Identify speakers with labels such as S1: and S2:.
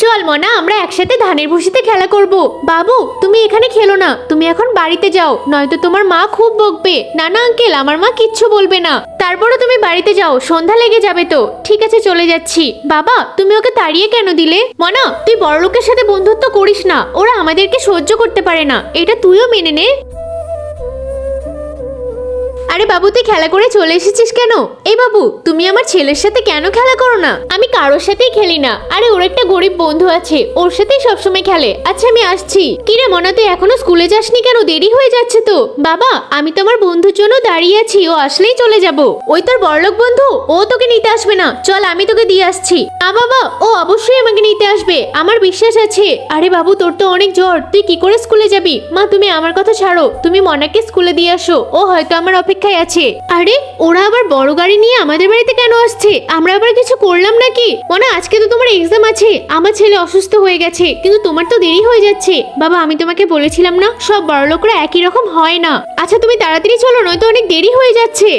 S1: চল মনা, আমরা একসাথে ধানের ভুসিতে খেলা করব। বাবু তুমি এখানে খেলো না, তুমি এখন বাড়িতে যাও, নয়তো তোমার মা খুব বকবে। না না আঙ্কেল, আমার মা কিচ্ছু বলবে না। তারপরও তুমি বাড়িতে যাও, সন্ধ্যা লেগে যাবে তো। ঠিক আছে চলে যাচ্ছি। বাবা তুমি ওকে তাড়িয়ে কেন দিলে? মনা তুই বড়লোকের সাথে বন্ধুত্ব করিস না, ওরা আমাদেরকে সহ্য করতে পারে না, এটা তুইও মেনে নে। আরে বাবু তুই খেলা করে চলে এসেছিস কেন? এই বাবু তুমি আমার ছেলের সাথে কেন খেলা করো না? আমি কারোর সাথেই খেলি না। আরে ওর একটা গরিব বন্ধু আছে, ওর সাথেই সবসময় খেলে। আচ্ছা আমি আসছি। কিরে মনা তুই এখনো স্কুলে যাসনি কেন? দেরি হয়ে যাচ্ছে তো। বাবা আমি তোমার বন্ধুর জন্য দাঁড়িয়ে আছি, ও আসলেই চলে যাব। ওই তোর বড়লোক বন্ধু, ও তোকে নিতে আসবে না, চল আমি তোকে দিয়ে আসছি। না বাবা, ও অবশ্যই আমাকে নিতে আসবে, আমার বিশ্বাস আছে। আরে বাবু তোর তো অনেক জ্বর, তুই কি করে স্কুলে যাবি? মা তুমি আমার কথা ছাড়ো, তুমি মনাকে স্কুলে দিয়ে আসো, ও হয়তো আমার অপেক্ষায় আছে। আরে ওরা আবার বড় গাড়ি নিয়ে আমাদের বাড়িতে কেন আসছে? আমরা আবার কিছু করলাম নাকি? মনা আজকে তো তোমার এক্সাম আছে, আমার ছেলে অসুস্থ হয়ে গেছে, কিন্তু তোমার তো দেরি হয়ে যাচ্ছে। বাবা আমি তোমাকে বলেছিলাম না, সব বড়লোকরা একই রকম হয় না। আচ্ছা তুমি তাড়াতাড়ি চলো, নয়তো অনেক দেরি হয়ে যাচ্ছে।